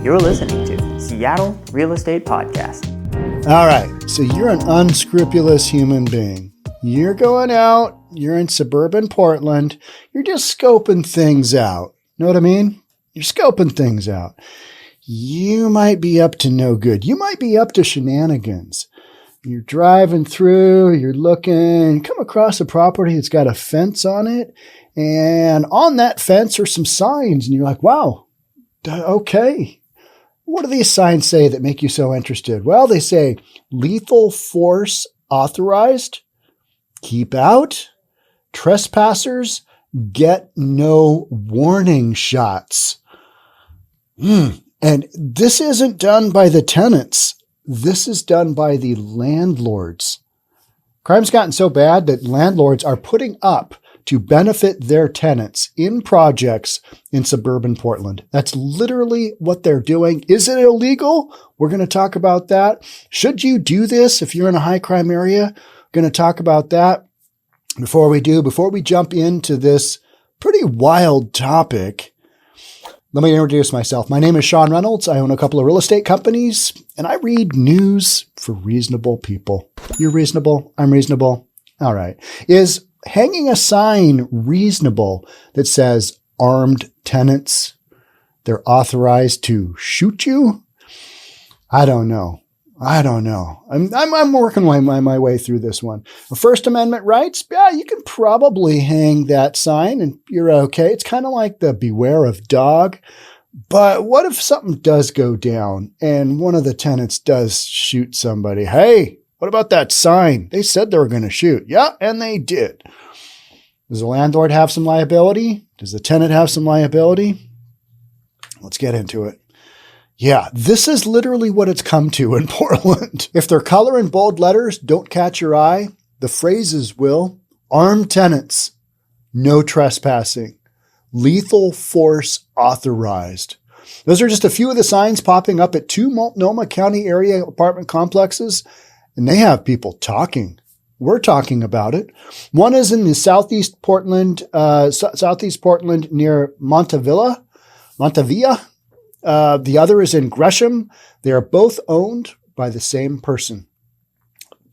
You're listening to Seattle Real Estate Podcast. All right, so you're an unscrupulous human being. You're going out, you're in suburban Portland, you're just scoping things out. Know what I mean? You're scoping things out. You might be up to no good. You might be up to shenanigans. You're driving through, you're looking, come across a property that's got a fence on it, and on that fence are some signs, and you're like, wow, okay. What do these signs say that make you so interested? Well, they say lethal force authorized, keep out, trespassers get no warning shots. And this isn't done by the tenants. This is done by the landlords. Crime's gotten so bad that landlords are putting up to benefit their tenants in projects in suburban Portland. That's literally what they're doing. Is it illegal? We're going to talk about that. Should you do this if you're in a high crime area? We're going to talk about that. Before we jump into this pretty wild topic, let me introduce myself. My name is Sean Reynolds. I own a couple of real estate companies, and I read news for reasonable people. You're reasonable. I'm reasonable. All right. Is hanging a sign reasonable that says armed tenants, they're authorized to shoot you? I don't know. I'm working my way through this one. First Amendment rights, yeah, you can probably hang that sign and you're okay. It's kind of like the beware of dog. But what if something does go down and one of the tenants does shoot somebody? Hey, what about that sign? They said they were going to shoot. Yeah, and they did. Does the landlord have some liability? Does the tenant have some liability? Let's get into it. Yeah, this is literally what it's come to in Portland. If their color and bold letters don't catch your eye, the phrases will. Armed tenants, no trespassing, lethal force authorized. Those are just a few of the signs popping up at two Multnomah County area apartment complexes, and they have people talking. We're talking about it. One is in the southeast Portland near Montavilla. The other is in Gresham. They are both owned by the same person.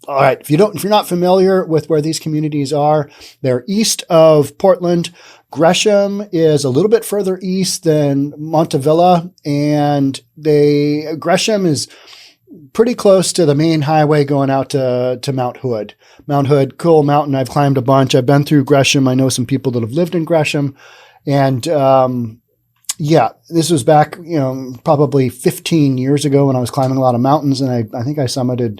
All right. If you're not familiar with where these communities are, they're east of Portland. Gresham is a little bit further east than Montavilla, and Gresham is pretty close to the main highway going out to Mount Hood. Mount Hood, cool mountain. I've climbed a bunch. I've been through Gresham. I know some people that have lived in Gresham, and yeah, this was back, probably 15 years ago when I was climbing a lot of mountains, and I think I summited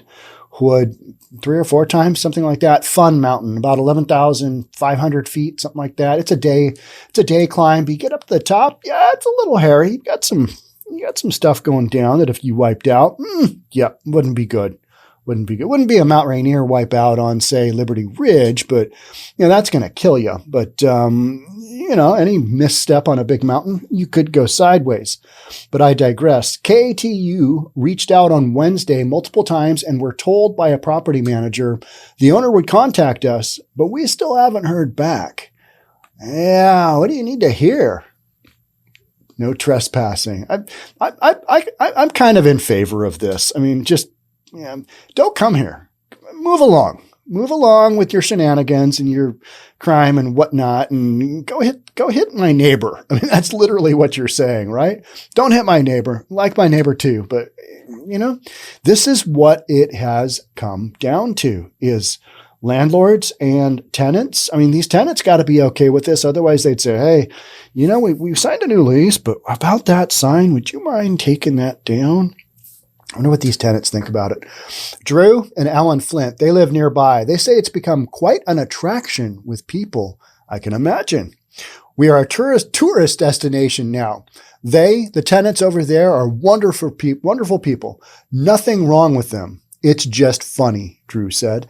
Hood 3 or 4 times, something like that. Fun mountain, about 11,500 feet, something like that. It's a day climb. But you get up to the top, yeah, it's a little hairy. You got some stuff going down that if you wiped out, wouldn't be good. Wouldn't be a Mount Rainier wipe out on, say, Liberty Ridge, but that's going to kill you. But any misstep on a big mountain, you could go sideways. But I digress. KATU reached out on Wednesday multiple times and were told by a property manager the owner would contact us, but we still haven't heard back. Yeah, what do you need to hear? No trespassing. I'm kind of in favor of this. I mean, don't come here. Move along with your shenanigans and your crime and whatnot, and go hit my neighbor. I mean, that's literally what you're saying, right? Don't hit my neighbor. Like my neighbor too, but this is what it has come down to: is landlords and tenants. I mean, these tenants got to be okay with this. Otherwise, they'd say, hey, we signed a new lease, but about that sign, would you mind taking that down? I wonder what these tenants think about it. Drew and Alan Flint, they live nearby. They say it's become quite an attraction with people. I can imagine. We are a tourist destination now. The tenants over there, are wonderful people. Nothing wrong with them. It's just funny, Drew said.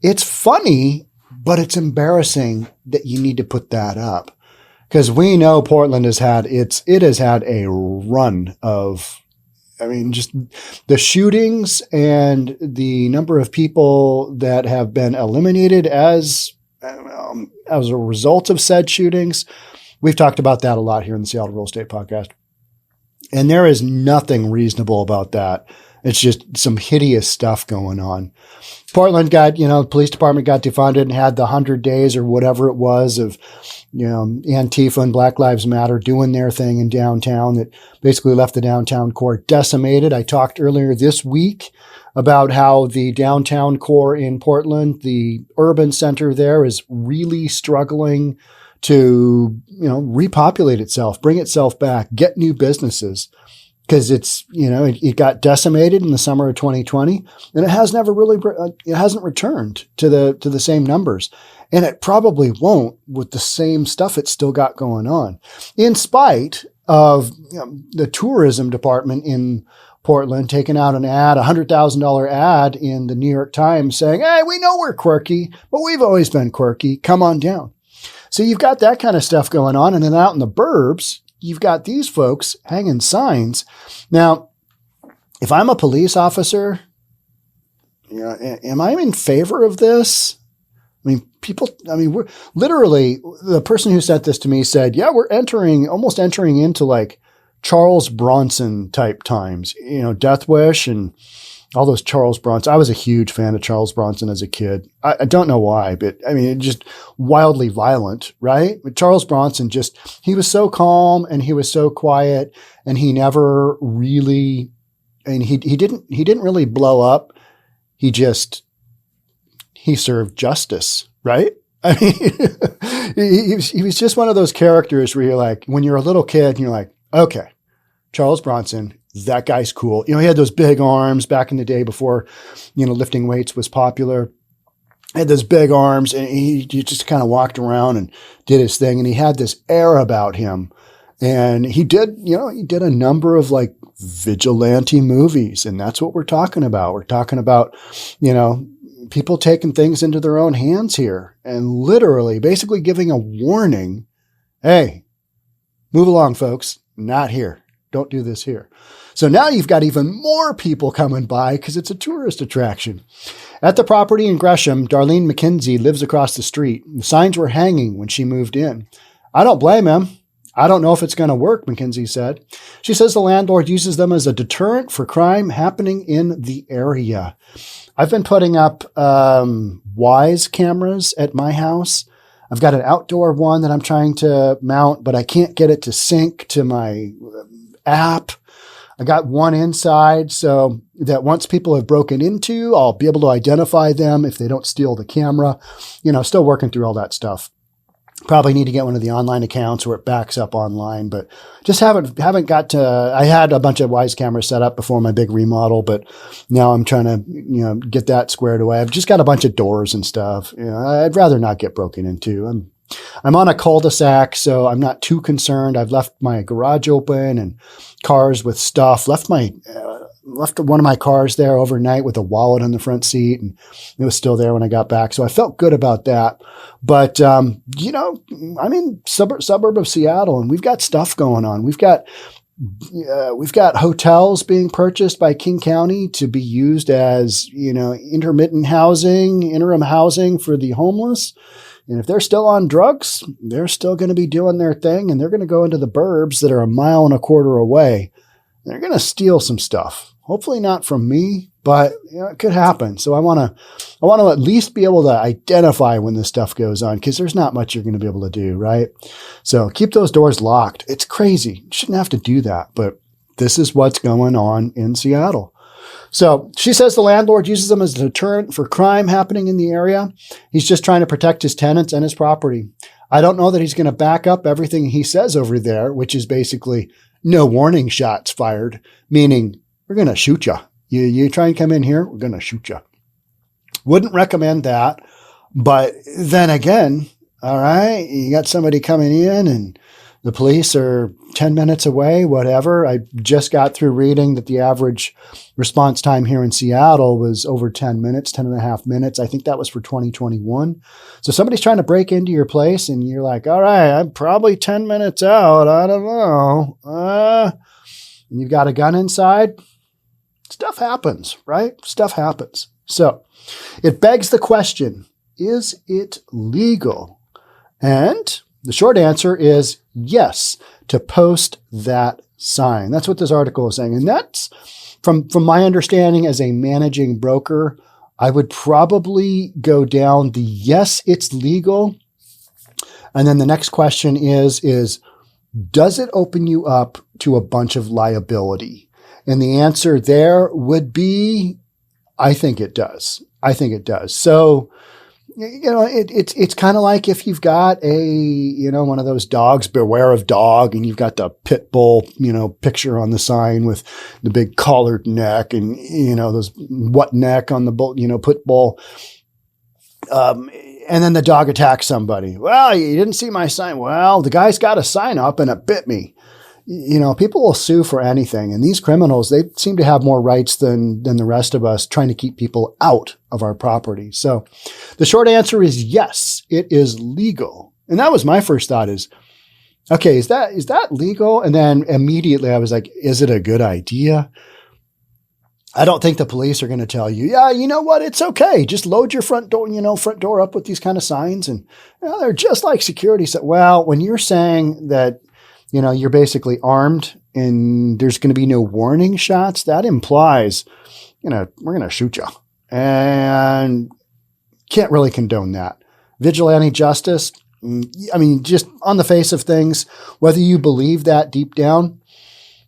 It's funny, but it's embarrassing that you need to put that up. Because we know Portland has had a run of, just the shootings and the number of people that have been eliminated as a result of said shootings. We've talked about that a lot here in the Seattle Real Estate Podcast. And there is nothing reasonable about that. It's just some hideous stuff going on. Portland got, the police department got defunded and had the 100 days or whatever it was of, Antifa and Black Lives Matter doing their thing in downtown that basically left the downtown core decimated. I talked earlier this week about how the downtown core in Portland, the urban center there, is really struggling to, repopulate itself, bring itself back, get new businesses. Because it got decimated in the summer of 2020, and it hasn't returned to the same numbers, and it probably won't with the same stuff it's still got going on, in spite of the tourism department in Portland taking out an ad, $100,000 ad in the New York Times saying, "Hey, we know we're quirky, but we've always been quirky. Come on down." So you've got that kind of stuff going on, and then out in the burbs, you've got these folks hanging signs. Now, if I'm a police officer, am I in favor of this? We're literally, the person who sent this to me said, yeah, we're almost entering into like Charles Bronson type times, Death Wish and all those Charles Bronson. I was a huge fan of Charles Bronson as a kid. I don't know why, but just wildly violent, right? But Charles Bronson he was so calm and he was so quiet, and he never really, he didn't really blow up. He served justice, right? He was just one of those characters where you're like, when you're a little kid and you're like, okay, Charles Bronson, that guy's cool. He had those big arms back in the day before, lifting weights was popular. He had those big arms, and he just kind of walked around and did his thing. And he had this air about him. And he did a number of like vigilante movies. And that's what we're talking about. We're talking about, people taking things into their own hands here and literally basically giving a warning. Hey, move along, folks. Not here. Don't do this here. So now you've got even more people coming by because it's a tourist attraction. At the property in Gresham, Darlene McKenzie lives across the street. The signs were hanging when she moved in. I don't blame him. I don't know if it's going to work, McKenzie said. She says the landlord uses them as a deterrent for crime happening in the area. I've been putting up Wyze cameras at my house. I've got an outdoor one that I'm trying to mount, but I can't get it to sync to my app. I got one inside so that once people have broken into, I'll be able to identify them if they don't steal the camera. Still working through all that stuff. Probably need to get one of the online accounts where it backs up online, but just haven't got to. I had a bunch of Wyze cameras set up before my big remodel, but now I'm trying to, get that squared away. I've just got a bunch of doors and stuff. I'd rather not get broken into. I'm on a cul-de-sac, so I'm not too concerned. I've left my garage open and cars with stuff. Left one of my cars there overnight with a wallet on the front seat, and it was still there when I got back. So I felt good about that. But, I'm in suburb of Seattle, and we've got stuff going on. We've got hotels being purchased by King County to be used as, interim housing for the homeless. And if they're still on drugs, they're still going to be doing their thing, and they're going to go into the burbs that are 1.25 miles away. They're going to steal some stuff. Hopefully not from me, but it could happen. So I want to at least be able to identify when this stuff goes on, because there's not much you're going to be able to do, right? So keep those doors locked. It's crazy. You shouldn't have to do that, but this is what's going on in Seattle. So she says the landlord uses them as a deterrent for crime happening in the area. He's just trying to protect his tenants and his property. I don't know that he's going to back up everything he says over there, which is basically no warning shots fired, meaning we're going to shoot you. You try and come in here, we're going to shoot you. Wouldn't recommend that. But then again, all right, you got somebody coming in and the police are 10 minutes away, whatever. I just got through reading that the average response time here in Seattle was over 10 minutes, 10 and a half minutes. I think that was for 2021. So somebody's trying to break into your place and you're like, all right, I'm probably 10 minutes out. I don't know. And you've got a gun inside. Stuff happens, right? Stuff happens. So it begs the question, is it legal? And the short answer is yes, to post that sign. That's what this article is saying. And that's from my understanding as a managing broker, I would probably go down the yes, it's legal. And then the next question is does it open you up to a bunch of liability? And the answer there would be, I think it does. I think it does. So, it's kind of like if you've got one of those dogs, beware of dog, and you've got the pit bull, picture on the sign with the big collared neck and, those what neck on the bull, pit bull. And then the dog attacks somebody. Well, you didn't see my sign. Well, the guy's got a sign up and it bit me. People will sue for anything. And these criminals, they seem to have more rights than the rest of us trying to keep people out of our property. So the short answer is yes, it is legal. And that was my first thought is, okay, is that legal? And then immediately I was like, is it a good idea? I don't think the police are going to tell you, yeah, you know what? It's okay. Just load your front door up with these kind of signs. And they're just like security. So, well, when you're saying that, you're basically armed and there's going to be no warning shots, that implies, we're going to shoot you, and can't really condone that. Vigilante justice. I mean, just on the face of things, whether you believe that deep down,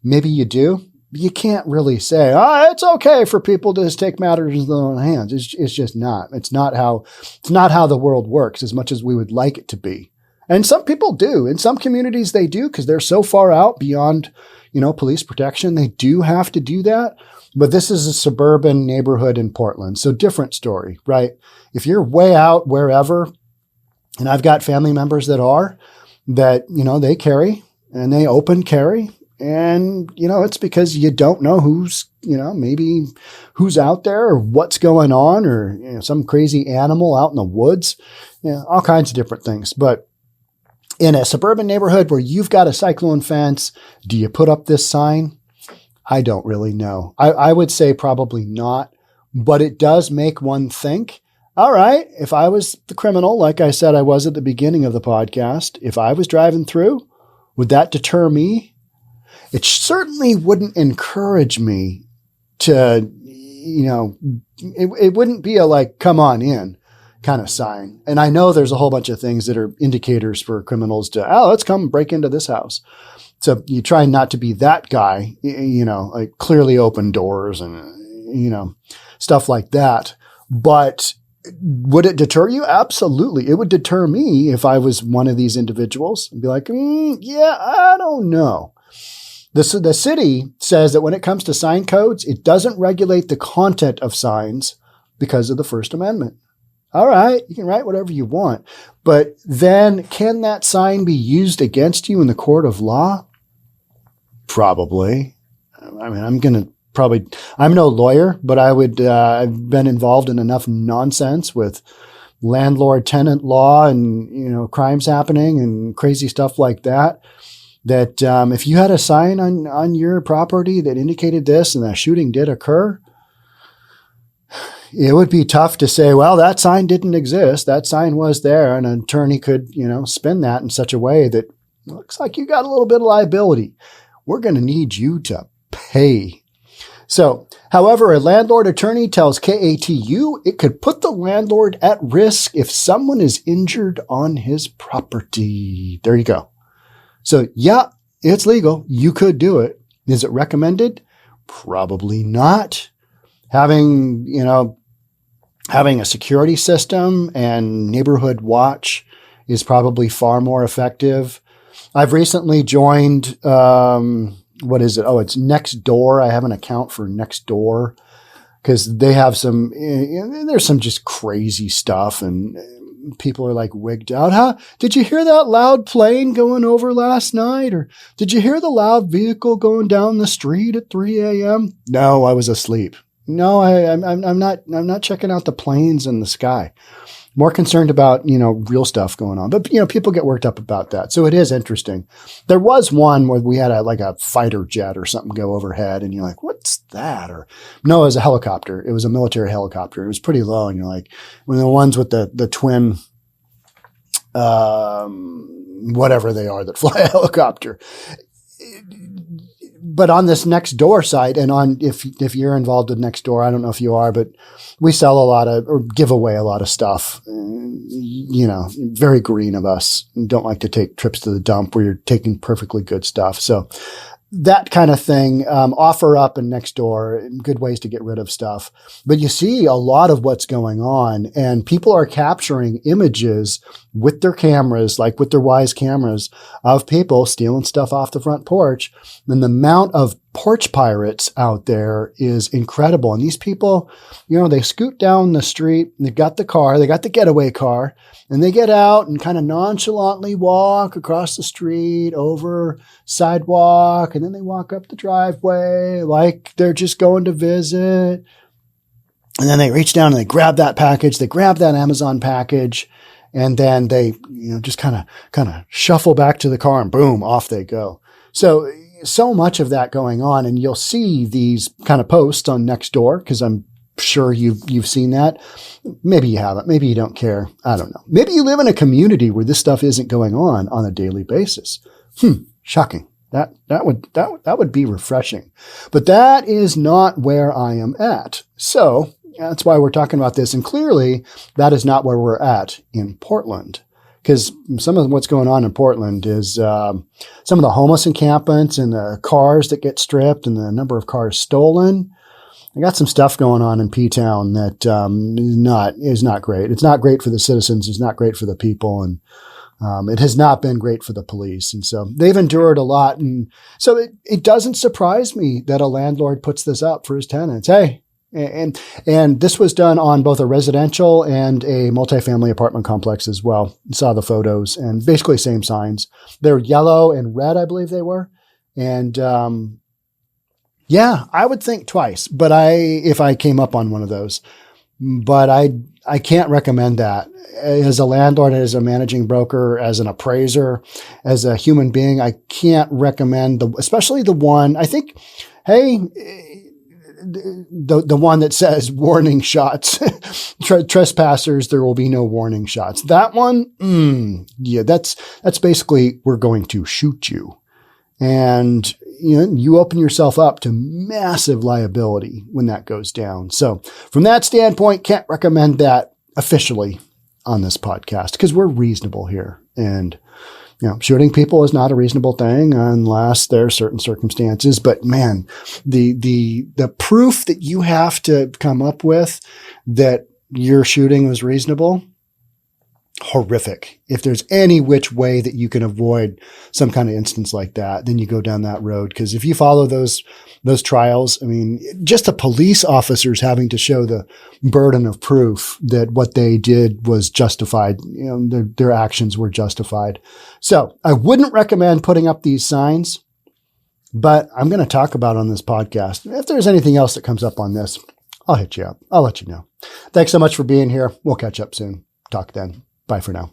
maybe you do. You can't really say, it's okay for people to just take matters in their own hands. It's just not. It's not how the world works as much as we would like it to be. And some people do. In some communities, they do because they're so far out beyond, police protection. They do have to do that. But this is a suburban neighborhood in Portland. So different story, right? If you're way out wherever, and I've got family members that they carry and they open carry. And, it's because you don't know who's out there or what's going on, or, some crazy animal out in the woods, all kinds of different things. But in a suburban neighborhood where you've got a cyclone fence, do you put up this sign? I don't really know. I would say probably not, but it does make one think, all right, if I was the criminal, like I said I was at the beginning of the podcast, if I was driving through, would that deter me? It certainly wouldn't encourage me to, it wouldn't be a like, come on in kind of sign. And I know there's a whole bunch of things that are indicators for criminals to, let's come break into this house. So you try not to be that guy, like clearly open doors and, stuff like that. But would it deter you? Absolutely. It would deter me if I was one of these individuals and be like, yeah, I don't know. The city says that when it comes to sign codes, it doesn't regulate the content of signs because of the First Amendment. All right, you can write whatever you want, but then can that sign be used against you in the court of law? Probably. I mean, I'm no lawyer, but I've been involved in enough nonsense with landlord-tenant law and, crimes happening and crazy stuff like that. That if you had a sign on your property that indicated this and that shooting did occur, it would be tough to say, well, that sign didn't exist. That sign was there. And an attorney could, spin that in such a way that looks like you got a little bit of liability. We're going to need you to pay. So, however, a landlord attorney tells KATU it could put the landlord at risk if someone is injured on his property. There you go. So yeah, it's legal. You could do it. Is it recommended? Probably not. Having a security system and neighborhood watch is probably far more effective. I've recently joined, what is it? Oh, it's Nextdoor. I have an account for Nextdoor because they have there's some just crazy stuff and people are like wigged out. Huh? Did you hear that loud plane going over last night? Or did you hear the loud vehicle going down the street at 3 a.m.? No, I was asleep. No, I'm not checking out the planes in the sky. More concerned about, real stuff going on. But, people get worked up about that. So it is interesting. There was one where we had a fighter jet or something go overhead and you're like, what's that? Or no, it was a helicopter. It was a military helicopter. It was pretty low. And you're like, one of the ones with the twin, whatever they are that fly a helicopter. but on this next door site, and on if you're involved with next door, I don't know if you are, but we sell a lot of or give away a lot of stuff. Very green of us. Don't like to take trips to the dump where you're taking perfectly good stuff. So that kind of thing, offer up and next door, good ways to get rid of stuff. But you see a lot of what's going on, and people are capturing images with their cameras, like with their Wyze cameras, of people stealing stuff off the front porch. And the amount of porch pirates out there is incredible. And these people, they scoot down the street, they've got the car, they got the getaway car, and they get out and kind of nonchalantly walk across the street, over sidewalk, and then they walk up the driveway like they're just going to visit. And then they reach down and they grab that package, they grab that Amazon package, and then they, just kind of shuffle back to the car and boom, off they go. So much of that going on, and you'll see these kind of posts on Nextdoor, because I'm sure you've seen that. Maybe you haven't. Maybe you don't care. I don't know. Maybe you live in a community where this stuff isn't going on a daily basis. Shocking. That would be refreshing. But that is not where I am at. So that's why we're talking about this. And clearly, that is not where we're at in Portland. Because some of what's going on in Portland is some of the homeless encampments and the cars that get stripped and the number of cars stolen. I got some stuff going on in P-Town that is not great. It's not great for the citizens. It's not great for the people. And it has not been great for the police. And so they've endured a lot. And so it doesn't surprise me that a landlord puts this up for his tenants. Hey, and this was done on both a residential and a multifamily apartment complex as well. Saw the photos and basically same signs. They're yellow and red, I believe they were. And I would think twice, but if I came up on one of those, but I can't recommend that as a landlord, as a managing broker, as an appraiser, as a human being. I can't recommend especially the one, I think, hey, the one that says warning shots, trespassers, there will be no warning shots. That one, that's basically, we're going to shoot you. And you open yourself up to massive liability when that goes down. So from that standpoint, can't recommend that officially on this podcast because we're reasonable here. And, shooting people is not a reasonable thing unless there are certain circumstances. But man, the proof that you have to come up with that your shooting was reasonable, horrific. If there's any which way that you can avoid some kind of instance like that, then you go down that road. Because if you follow those trials, I mean, just the police officers having to show the burden of proof that what they did was justified, their actions were justified. So I wouldn't recommend putting up these signs, but I'm going to talk about on this podcast. If there's anything else that comes up on this, I'll hit you up. I'll let you know. Thanks so much for being here. We'll catch up soon. Talk then. Bye for now.